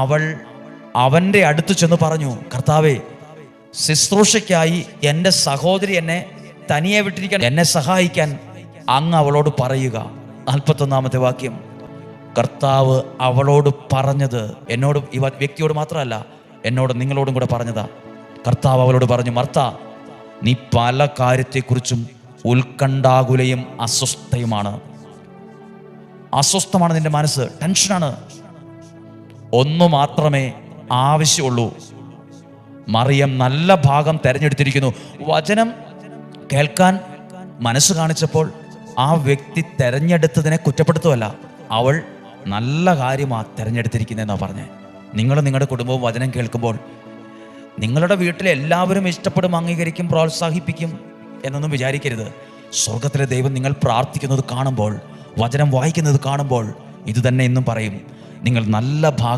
അവൾ അവൻ്റെ അടുത്ത് ചെന്ന് പറഞ്ഞു, കർത്താവേ, ശുശ്രൂഷയ്ക്കായി എൻ്റെ സഹോദരി എന്നെ തനിയെ വിട്ടിരിക്കാൻ എന്നെ സഹായിക്കാൻ അങ്ങ് അവളോട് പറയുക. 41-ാമത്തെ വാക്യം. കർത്താവ് അവളോട് പറഞ്ഞത് എന്നോട്, ഈ വ്യക്തിയോട് മാത്രമല്ല, എന്നോട് നിങ്ങളോടും കൂടെ പറഞ്ഞതാ. കർത്താവ് അവളോട് പറഞ്ഞു, മർത്ത, നീ പല കാര്യത്തെക്കുറിച്ചും ഉത്കണ്ഠാകുലയും അസ്വസ്ഥമാണ് നിന്റെ മനസ്സ്, ടെൻഷനാണ്. ഒന്നു മാത്രമേ ആവശ്യമുള്ളൂ. മറിയം നല്ല ഭാഗം തെരഞ്ഞെടുത്തിരിക്കുന്നു. വചനം കേൾക്കാൻ മനസ്സ് കാണിച്ചപ്പോൾ ആ വ്യക്തി തെരഞ്ഞെടുത്തതിനെ കുറ്റപ്പെടുത്തുമല്ല, അവൾ നല്ല കാര്യമാണ് തിരഞ്ഞെടുത്തിരിക്കുന്നതെന്നാണ് പറഞ്ഞത്. നിങ്ങൾ നിങ്ങളുടെ കുടുംബവും വചനം കേൾക്കുമ്പോൾ നിങ്ങളുടെ വീട്ടിലെ എല്ലാവരും ഇഷ്ടപ്പെടും, അംഗീകരിക്കും, പ്രോത്സാഹിപ്പിക്കും എന്നൊന്നും വിചാരിക്കരുത്. സ്വർഗത്തിലെ ദൈവം നിങ്ങൾ പ്രാർത്ഥിക്കുന്നത് കാണുമ്പോൾ, വചനം വായിക്കുന്നത് കാണുമ്പോൾ ഇത് തന്നെ എന്നും പറയും, നിങ്ങൾ നല്ല ഭാഗം